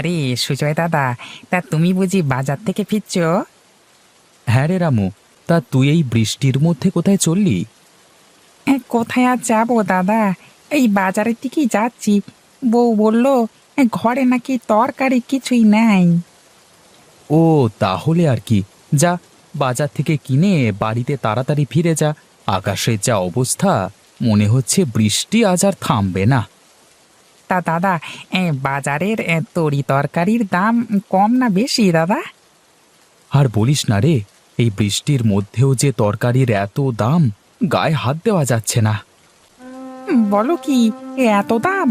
আরে সুজয় দাদা, তা তুমি বুঝি বাজার থেকে ফিরছো? হ্যাঁ রে রামু, তা তুই এই বৃষ্টির মধ্যে কোথায় চললি? কোথায় আর যাবো দাদা, এই বাজারের দিকেই যাচ্ছি। বউ বললো ঘরে নাকি তরকারি কিছুই নেই। ও, তাহলে আর কি, যা বাজার থেকে কিনে বাড়িতে তাড়াতাড়ি ফিরে যা। আকাশের যা অবস্থা, মনে হচ্ছে বৃষ্টি আজ আর থামবে না। তা দাদা, বাজারের তরি তরকারির দাম কম না বেশি দাদা? আর বলিস না রে, এই বৃষ্টির মধ্যেও যে তরকারির এত দাম, গায়ে হাত দেওয়া যাচ্ছে না। বলো কি, এত দাম?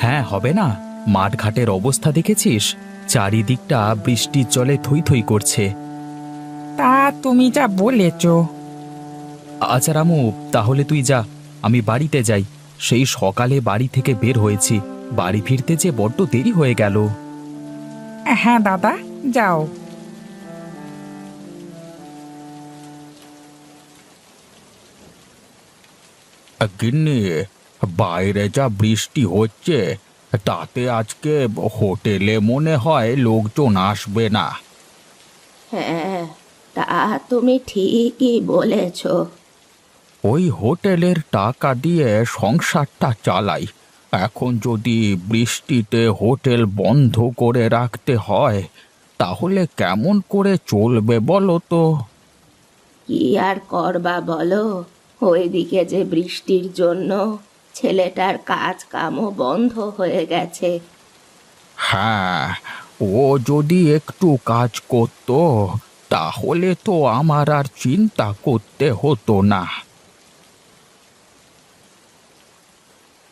হ্যাঁ, হবে না? মাঠঘাটের অবস্থা দেখেছিস? চারিদিকটা বৃষ্টির জলে থই থই করছে। তা তুমি যা বলেছো। আচ্ছা রামু, তাহলে তুই যা, আমি বাড়িতে যাই। সেই সকালে বাড়ি থেকে বের হয়েছি, বাড়ি ফিরতে যে বড্ড দেরি হয়ে গেল। হ্যাঁ দাদা, যাও। গিন্নি, বাইরে যা বৃষ্টি হচ্ছে, তাতে আজকে হোটেলে মনে হয় লোকজন আসবে না। হ্যাঁ, তা তুমি ঠিকই বলেছ। ওই হোটেলের টাকা দিয়ে সংসারটা চালাই, এখন যদি বৃষ্টিতে হোটেল বন্ধ করে রাখতে হয়, তাহলে কেমন করে চলবে বলো তো? কি আর করবা বলো, ওইদিকে যে বৃষ্টির জন্য ছেলেটার কাজ কামও বন্ধ হয়ে গেছে। হ্যাঁ, ও যদি একটু কাজ করত, তাহলে তো আমার আর চিন্তা করতে হতো না।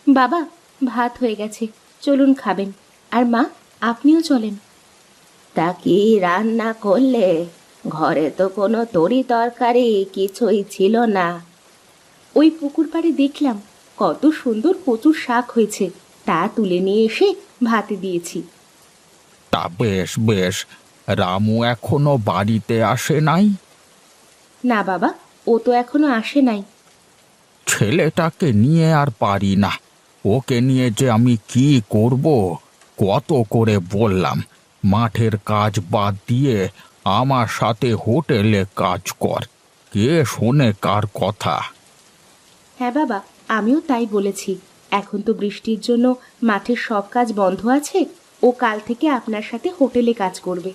বাবা, ভাত হয়ে গেছে, চলুন খাবেন। আর মা, আপনিও চলেন। তা কি রান্না করলে? ঘরে তো কোনো তরি তরকারি কিছুই ছিল না। ওই পুকুর পাড়ে দেখলাম কত সুন্দর কচুর শাক হয়েছে, তা তুলে নিয়ে এসে ভাতে দিয়েছি। তা বেশ বেশ, রামু এখনো বাড়িতে আসে নাই? না বাবা, ও তো এখনো আসে নাই। ছেলেটাকে নিয়ে আর পারি না, ওকে নিয়ে যে আমি কি করব। কত করে বললাম, মাঠের কাজ বাদ দিয়ে আমার সাথে হোটেলে কাজ কর, কে শোনে কার কথা? হ্যাঁ বাবা, আমিও তাই বলেছি। এখন তো বৃষ্টির জন্য মাঠের সব কাজ বন্ধ আছে, ও কাল থেকে আপনার সাথে হোটেলে কাজ করবে।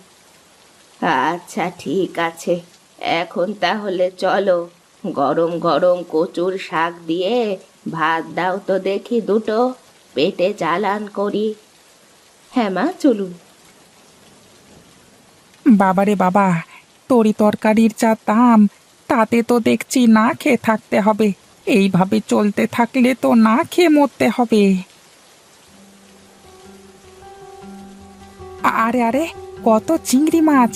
আচ্ছা ঠিক আছে, এখন তাহলে চলো, গরম গরম কচুর শাক দিয়ে ভাত দাও তো দেখি দুটো, পেটে চালান করি। হ্যাঁ মা, চলুন। বাবারে বাবা, তরি তরকারির যা দাম, তাতে তো দেখছি না খেয়ে থাকতে হবে। এইভাবে চলতে থাকলে তো না খেয়ে মরতে হবে। আরে আরে, কত চিংড়ি মাছ!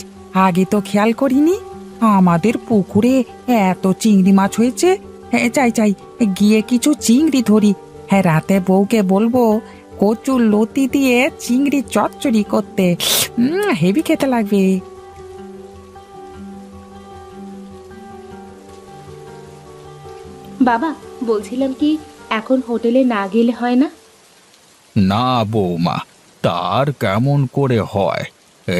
আগে তো খেয়াল করিনি। আমাদের পুকুরে এত চিংড়ি মাছ হয়েছে। হ্যাঁ, চাই চাই, গিয়ে কিছু চিংড়ি ধরি। হ্যাঁ, রাতে বউকে বলবো কচুর লতি দিয়ে চিংড়ি চচ্চড়ি করতে। হেভি খেতে লাগবে। বাবা, বলছিলাম কি, এখন হোটেলে না গেলে হয় না? না বৌমা, তার কেমন করে হয়?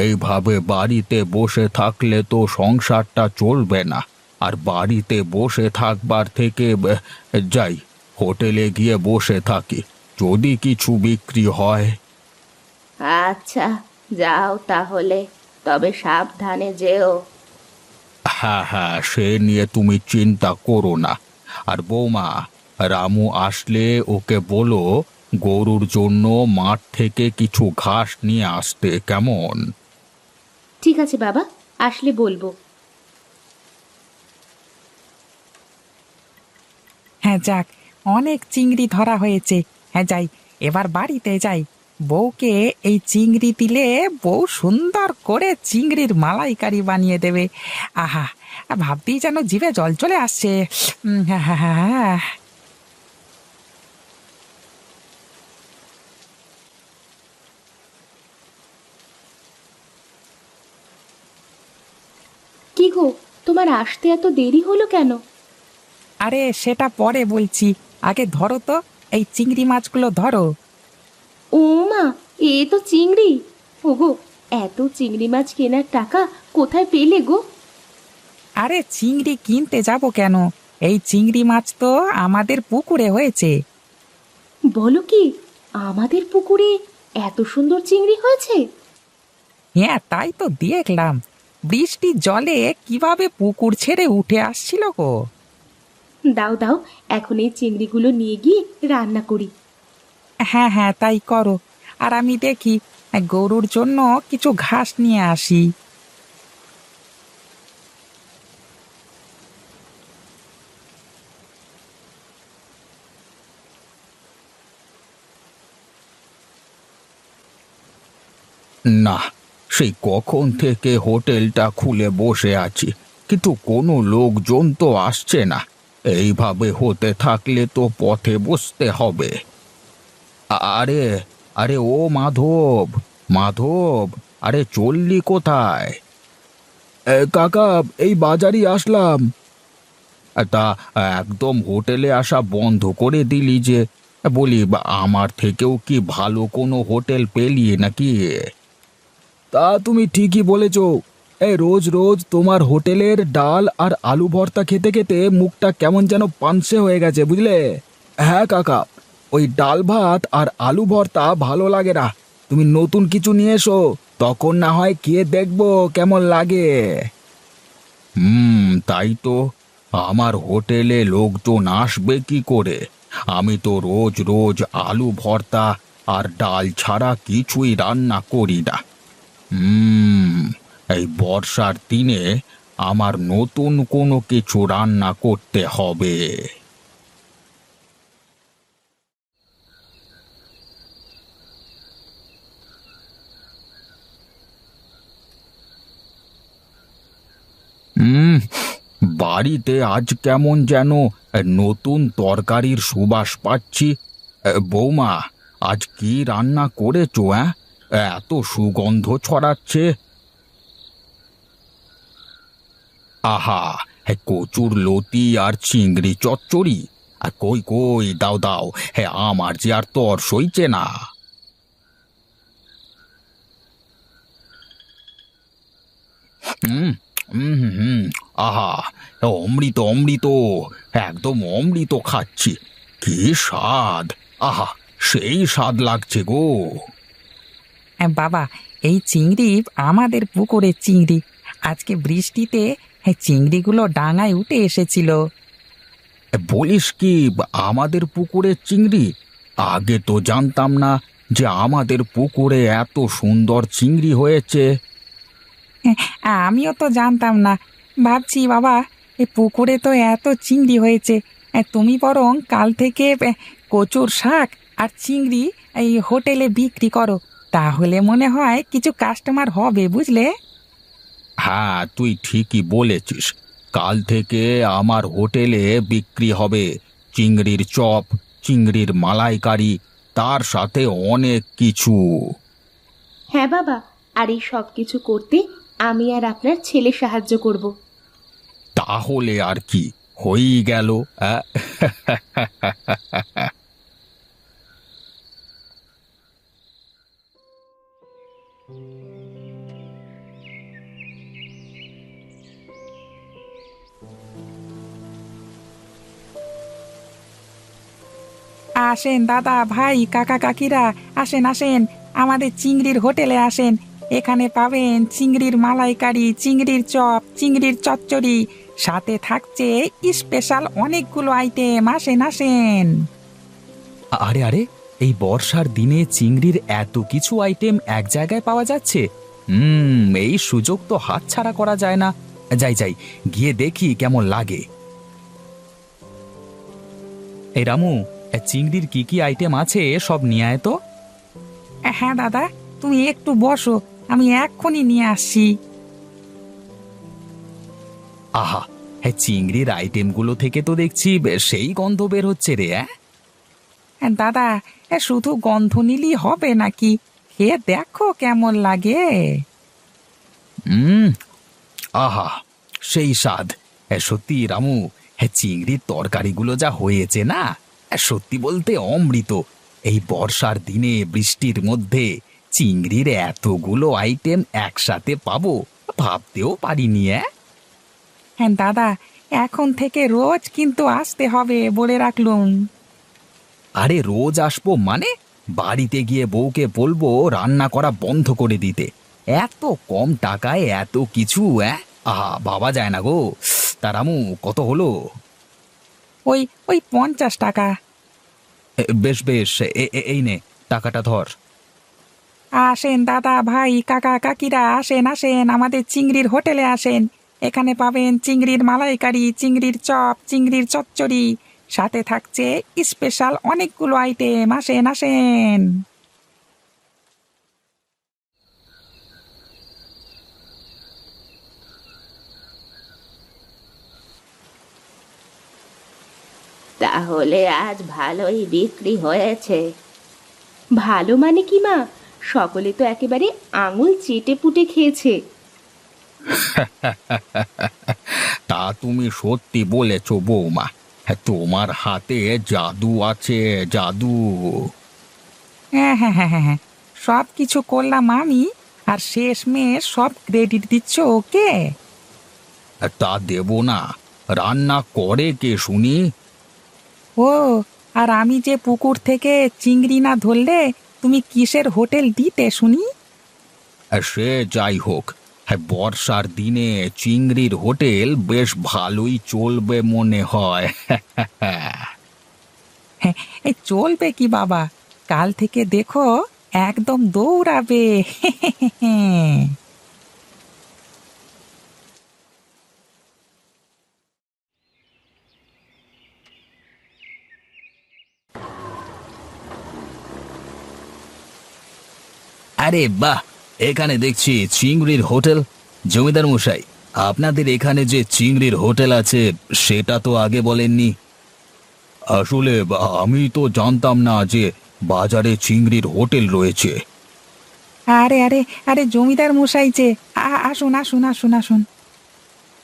এইভাবে বাড়িতে বসে থাকলে তো সংসারটা চলবে না। আর বাড়িতে বসে থাকবার থেকে যাই, হোটেলে গিয়ে বসে থাকি, যদি কিছু বিক্রি হয়। আচ্ছা, যাও তাহলে, তবে সাবধানে যেও। হ্যাঁ হ্যাঁ, সে নিয়ে তুমি চিন্তা করো না। আর বৌমা, রামু আসলে ওকে বলো গরুর জন্য মাঠ থেকে কিছু ঘাস নিয়ে আসতে, কেমন? ঠিক আছে বাবা, আসলে বলবো। হ্যাঁ যাক, অনেক চিংড়ি ধরা হয়েছে। হ্যাঁ যাই, এবার বাড়িতে যাই। বউকে এই চিংড়ি দিলে বউ সুন্দর করে চিংড়ির মালাইকারি বানিয়ে দেবে। আহা, ভাবতেই যেন জিভে জল চলে আসছে। হ্যাঁ হ্যাঁ হ্যাঁ হ্যাঁ। কি গো, তোমার আসতে এত দেরি হলো কেন? আরে সেটা পরে বলছি, আগে ধরো তো, এই চিংড়ি মাছগুলো ধরো। ও মা, এ তো চিংড়ি। ওগো, এত চিংড়ি মাছ কেনার টাকা কোথায় পেলে গো? আরে চিংড়ি কিনতে যাব কেন? এই চিংড়ি মাছ তো আমাদের পুকুরে হয়েছে। বলো কি, আমাদের পুকুরে এত সুন্দর চিংড়ি হয়েছে? হ্যাঁ, তাই তো দেখলাম। বৃষ্টির জলে কিভাবে পুকুর ছেড়ে উঠে আসছিল গো। দাও দাও, এখন এই চিংড়িগুলো নিয়ে গিয়ে রান্না করি। হ্যাঁ হ্যাঁ, তাই করো। আর আমি দেখি গরুর জন্য কিছু ঘাস নিয়ে আসি। না, সেই কখন থেকে হোটেলটা খুলে বসে আছি, কিন্তু কোনো লোকজন তো আসছে না। এইভাবে হতে থাকলে তো পথে বসতে হবে। আরে, আরে ও মাধব, মাধব, আরে চললি কোথায়? কাকা, এই বাজারই আসলাম। তা একদম হোটেলে আসা বন্ধ করে দিলি যে? বলি, আমার থেকেও কি ভালো কোনো হোটেল পেলি নাকি? তা তুমি ঠিকই বলেছ। এই রোজ রোজ তোমার হোটেলের ডাল আর আলু ভর্তা খেতে খেতে মুখটা কেমন যেন পানসে হয়ে গেছে, বুঝলে? হ্যাঁ কাকা, ওই ডাল ভাত আর আলু ভর্তা ভালো লাগে না। তুমি নতুন কিছু নিয়ে এসো, তখন না হয় খেয়ে দেখবো কেমন লাগে। তাই তো। আমার হোটেলে লোকজন আসবে কি করে? আমি তো রোজ রোজ আলু ভর্তা আর ডাল ছাড়া কিছুই রান্না করি না। এই বর্ষার দিনে আমার নতুন কোনো কিছু রান্না করতে হবে। হুম, বাড়িতে আজ কেমন যেন নতুন তরকারির সুবাস পাচ্ছি। বৌমা, আজ কি রান্না করেছো? এত সুগন্ধ ছড়াচ্ছে। আহা, কচুর লতি আর চিংড়ি চচ্চড়ি। আর কই কই, দাও দাও। আমার যে আর তর সইছে না। হুম হুম হুম, আহা, অমৃত অমৃত, একদম অমৃত খাচ্ছি। কি স্বাদ! আহা, সেই স্বাদ লাগছে গো। বাবা, এই চিংড়ি আমাদের পুকুরের চিংড়ি। আজকে বৃষ্টিতে চিংড়িগুলো ডাঙায় উঠে এসেছিল। বলিস কি, আমাদের পুকুরের চিংড়ি? আগে তো জানতাম না যে আমাদের পুকুরে এত সুন্দর চিংড়ি হয়েছে। আমিও তো জানতাম না। ভাবছি বাবা, এই পুকুরে তো এত চিংড়ি হয়েছে, তুমি বরং কাল থেকে কচুর শাক আর চিংড়ি এই হোটেলে বিক্রি করো। তাহলে মনে হয় কিছু কাস্টমার হবে, বুঝলে? হ্যাঁ, তুই ঠিকই বলেছিস। কাল থেকে আমার হোটেলে বিক্রি হবে চিংড়ির চপ, চিংড়ির মালাইকারি, তার সাথে অনেক কিছু। হ্যাঁ বাবা, আর এই সব কিছু করতে আমি আর আপনার ছেলে সাহায্য করব। তাহলে আর কি, হয়েই গেল। আসেন দাদা, ভাই, কাকা, কাকিরা, আসেন আসেন, আমাদের চিংড়ির হোটেলে আসেন। এখানে পাবেন চিংড়ির মালাইকারি, চিংড়ির চপ, চিংড়ির চচ্চড়ি, সাথে থাকছে স্পেশাল অনেকগুলো আইটেম। আসেন আসেন। আরে আরে, এই বর্ষার দিনে চিংড়ির এত কিছু আইটেম এক জায়গায় পাওয়া যাচ্ছে। এই সুযোগ তো হাতছাড়া করা যায় না। যাই যাই, গিয়ে দেখি কেমন লাগে। এই রামু, চিংড়ির কি কি আইটেম আছে সব নিয়ে আয় তো। হ্যাঁ দাদা, তুমি একটু বসো, আমি এক্ষুনি নিয়ে আসছি। আহা, চিংড়ির আইটেমগুলো থেকে তো দেখছি সেই গন্ধ বের হচ্ছে রে। দাদা, শুধু গন্ধ নিলেই হবে নাকি? খেয়ে দেখো কেমন লাগে। হুম, আহা, সেই স্বাদ। সত্যি রামু, চিংড়ির তরকারিগুলো যা হয়েছে না, সত্যি বলতে অমৃত। এই বর্ষার দিনে বৃষ্টির মধ্যে চিংড়ির এতগুলো আইটেম একসাথে পাবো ভাবতেও পারিনি। হ্যাঁ দাদা, এখন থেকে রোজ কিন্তু আসতে হবে বলে রাখলুম। আরে রোজ আসবো মানে? বাড়িতে গিয়ে বউকে বলবো রান্না করা বন্ধ করে দিতে। এত কম টাকায় এত কিছু আহা ভাবা যায় না গো। তারামু কত হলো? ওই ওই 50 টাকা। বেশ বেশ, এই নে টাকাটা ধর। আসেন দাদা, ভাই, কাকা, কাকিরা, আসেন আসেন, আমাদের চিংড়ির হোটেলে আসেন। এখানে পাবেন চিংড়ির মালাইকারি, চিংড়ির চপ, চিংড়ির চচ্চড়ি, সাথে থাকছে স্পেশাল অনেকগুলো আইটেম। আসেন আসেন। তাহলে আজ ভালোই বিক্রি হয়েছে। ভালো মানে কি মা, সকলে তো একেবারে আঙুল চেটে পুটে খেয়েছে। তা তুমি সত্যি বলেছ বৌমা। হ্যাঁ, তোমার হাতে জাদু আছে, জাদু। হ্যাঁ হ্যাঁ হ্যাঁ হ্যাঁ হ্যাঁ, সব কিছু করলাম আমি, আর শেষমেশ সব ক্রেডিট দিচ্ছ ওকে। তা দেব না? রান্না করে কে শুনি? ও, আর আমি যে পুকুর থেকে চিংড়ি না ধরলে তুমি কিসের হোটেল দিতে শুনি? সে যাই হোক, হ্যাঁ, বর্ষার দিনে চিংড়ির হোটেল বেশ ভালোই চলবে মনে হয়। হ্যাঁ, এই চলবে কি বাবা, কাল থেকে দেখো একদম দৌড়াবে। আরে বাহ, এখানে দেখছি চিংড়ির হোটেল। জমিদার মশাই, আপনাদের এখানে যে চিংড়ির হোটেল আছে সেটা তো আগে বলেননি। আসলে আমি তো জানতাম না যে বাজারে চিংড়ির হোটেল রয়েছে। আরে আরে আরে, জমিদার মশাই যে, আসুন আসুন আসুন আসুন।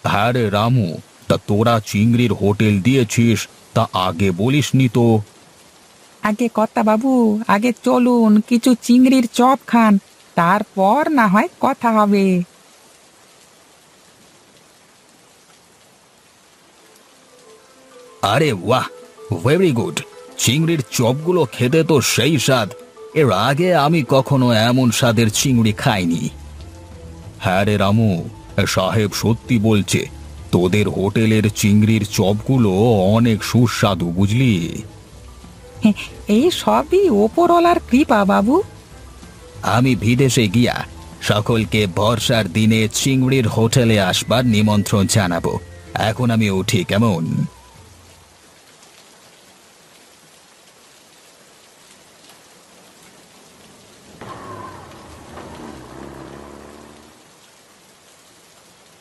হ্যাঁ রে রামু, তা তোরা চিংড়ির হোটেল দিয়েছিস, তা আগে বলিসনি তো। আগে কর্তা বাবু, আগে চলুন কিছু চিংড়ির চপ খান, তারপর না হয় কথা হবে। আরে বাহ, ভেরি গুড। চিংড়ির চপগুলো খেতে তো সেই স্বাদ। এর আগে আমি কখনো এমন স্বাদের চিংড়ি খাইনি। হ্যাঁ রে রামু, সাহেব সত্যি বলছে, তোদের হোটেলের চিংড়ির চপগুলো অনেক সুস্বাদু, বুঝলি? এই সবই ওপরওয়ালার কৃপা বাবু। আমি বিদেশে গিয়া সকলকে বর্ষার দিনে চিংড়ির হোটেলে আসবার নিমন্ত্রণ জানাবো। এখন আমি উঠি, কেমন?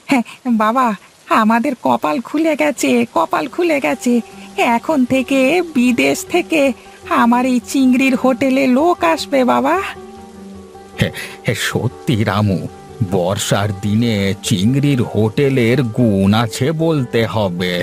হ্যাঁ বাবা, আমাদের কপাল খুলে গেছে, কপাল খুলে গেছে। এখন থেকে বিদেশ থেকে আমার এই চিংড়ির হোটেলে লোক আসবে বাবা। সত্যি রামু, বর্ষার দিনে চিংড়ির হোটেলের গুণ আছে বলতে হবে।